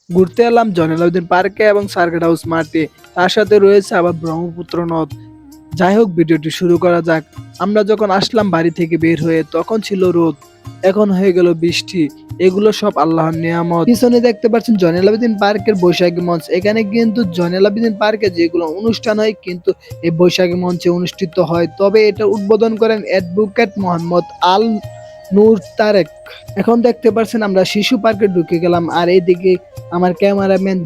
ঘুরতে এলাম জয়নাল পার্কে এবং সার্কিট হাউস মাঠে। তার সাথে রয়েছে আবার ব্রহ্মপুত্র নদ। যাই হোক, ভিডিওটি শুরু করা যাক। আমরা যখন আসলাম বাড়ি থেকে বের হয়ে, তখন ছিল রোদ, এখন হয়ে গেল বৃষ্টি। এগুলো সব আল্লাহর নিয়ামত। পিছনে দেখতে পাচ্ছেন জয়নাল আবেদিন পার্কের বৈশাখী মঞ্চ। এখানে কিন্তু জয়নাল আবেদিন পার্কে যেগুলো অনুষ্ঠান হয় কিন্তু এই বৈশাখী মঞ্চে অনুষ্ঠিত হয়। তবে এটা উদ্বোধন করেন অ্যাডভোকেট মোহাম্মদ আল নূর তারেক। এখন দেখতে পাচ্ছেন আমরা শিশু পার্কে ঢুকে গেলাম, আর এইদিকে আমার ক্যামেরাম্যান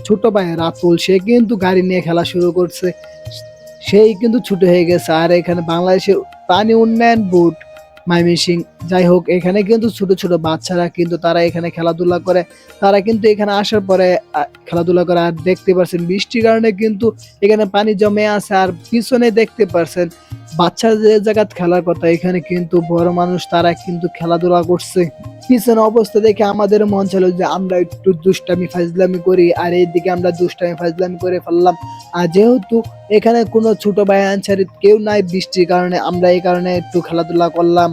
ছোট ভাই রাতুল, সে কিন্তু গাড়ি নিয়ে খেলা শুরু করছে। সেই কিন্তু ছুটে হয়ে গেছে। আর এখানে বাংলাদেশের পানি উন্নয়ন বোর্ড ময়মনসিং, যাই হোক, এখানে কিন্তু ছোট ছোট বাচ্চারা কিন্তু তারা এখানে খেলাধুলা করে। তারা কিন্তু এখানে আসার পরে খেলাধুলা করে। আর দেখতে পাচ্ছেন বৃষ্টির কারণে কিন্তু এখানে পানি জমে আছে। আর পিছনে দেখতে পাচ্ছেন বাচ্চা যে জায়গা খেলার কথা, এখানে কিন্তু বড় মানুষ তারা কিন্তু খেলাধুলা করছে। পিছনে অবস্থা দেখে আমাদের মন ছিল যে আমরা একটু দুষ্টামি ফাজলামি করি, আর এইদিকে আমরা দুষ্টামি ফাজলামি করে ফেললাম। আর যেহেতু এখানে কোনো ছোট ভাই আনসারি কেউ নাই বৃষ্টির কারণে, আমরা এই কারণে একটু খেলাধুলা করলাম।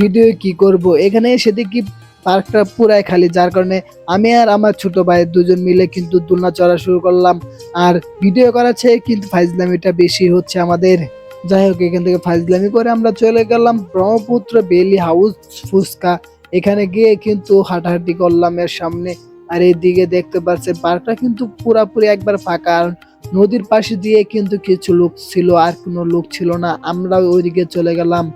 ভিডিও কি করব, এখানে এসে দেখি পার্কটা পুরাই খালি, যার কারণে আমি আর আমার ছোট ভাই দুজন মিলে কিন্তু দোলনা চড়া শুরু করলাম। আর ভিডিও করার চেয়ে কিন্তু ফাইজলামিটা বেশি হচ্ছে আমাদের। যাই হোক, এখান থেকে ফাইজলামি করে আমরা চলে গেলাম ব্রহ্মপুত্র বেলি হাউস ফুচকা। এখানে গিয়ে কিন্তু হাঁটাহাঁটি করলাম এর সামনে। আর এইদিকে দেখতে পাচ্ছেন পার্কটা কিন্তু পুরাপুরি একবার ফাঁকা। আর নদীর পাশে দিয়ে কিন্তু কিছু লোক ছিল, আর কোনো লোক ছিল না। আমরা ওইদিকে চলে গেলাম।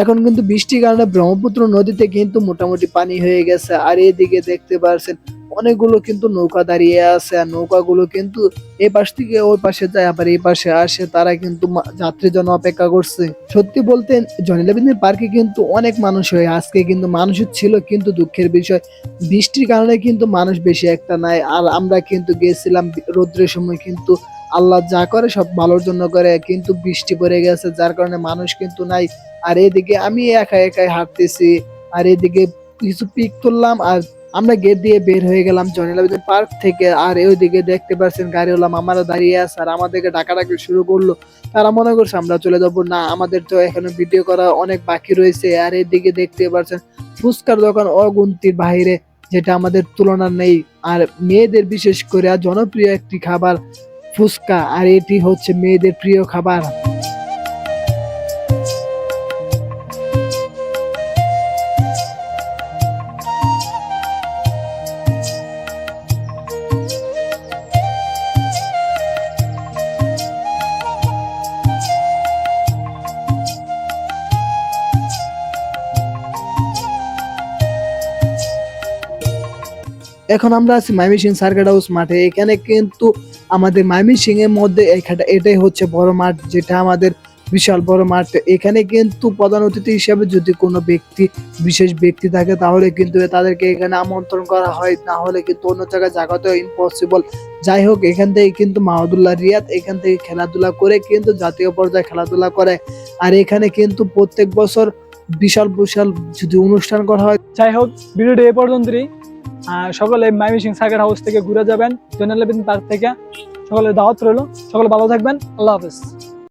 এখন কিন্তু বৃষ্টির কারণে ব্রহ্মপুত্র নদীতে কিন্তু মোটামুটি পানি হয়ে গেছে। আর এদিকে দেখতে পাচ্ছেন অনেকগুলো কিন্তু নৌকা দাঁড়িয়ে আছে। আর নৌকাগুলো কিন্তু এই পাশ থেকে ওই পাশে যায়, আবার এই পাশে আসে। তারা কিন্তু যাত্রীর জন্য অপেক্ষা করছে। সত্যি বলতে জয়নাল আবেদিন পার্কে কিন্তু অনেক মানুষ হয়। আজকে কিন্তু মানুষ ছিল, কিন্তু দুঃখের বিষয় বৃষ্টির কারণে কিন্তু মানুষ বেশি একটা নাই। আর আমরা কিন্তু গেছিলাম রৌদ্রের সময়, কিন্তু আল্লাহ যা করে সব ভালোর জন্য করে, কিন্তু বৃষ্টি পড়ে গেছে যার কারণে মানুষ কিন্তু নাই। আর এদিকে আমি একা একাই হাঁটতেছি, আর এদিকে কিছু পিক তুললাম। আর আমরা গেট দিয়ে বের হয়ে গেলাম জয়নাল আবেদিন পার্ক থেকে। আর ওইদিকে দেখতে পাচ্ছেন গাড়িওয়ালা মামারা দাঁড়িয়ে আছে, আর আমাদেরকে ডাকাডাকি শুরু করলো। তারা মনে করছে আমরা চলে যাবো, না, আমাদের তো এখনো ভিডিও করা অনেক বাকি রয়েছে। আর এদিকে দেখতে পাচ্ছেন ফুচকার দোকান অগুন্তির বাইরে, যেটা আমাদের তুলনা নেই। আর মেয়েদের বিশেষ করে জনপ্রিয় একটি খাবার ফুচকা, আর এটি হচ্ছে মেয়েদের প্রিয় খাবার। এখন আমরা আছি ময়মনসিংহ সার্কিট হাউস মাঠে। এখানে কিন্তু আমাদের ময়মনসিংহ এর মধ্যে এটাই হচ্ছে বড় মাঠ, যেটা আমাদের বিশাল বড় মাঠ। এখানে কিন্তু প্রধান অতিথি হিসেবে যদি কোনো ব্যক্তি, বিশেষ ব্যক্তি থাকে, তাহলে কিন্তু তাদেরকে এখানে আমন্ত্রণ করা হয়, না হলে কিন্তু অন্য জায়গায় জায়গাতেও ইম্পসিবল। যাই হোক, এখান থেকে কিন্তু মাহমুদুল্লাহ রিয়াদ এখান থেকে খেলাধুলা করে কিন্তু জাতীয় পর্যায়ে খেলাধুলা করে। আর এখানে কিন্তু প্রত্যেক বছর বিশাল বিশাল যদি অনুষ্ঠান করা হয়। যাই হোক, ভিডিওটি এই পর্যন্তই। সকলে ময়মনসিংহ সার্কিট হাউস থেকে ঘুরে যাবেন জয়নাল আবেদিন পার্ক থেকে। সকলের দাওয়াত রইল। সকলে ভালো থাকবেন। আল্লাহ হাফেজ।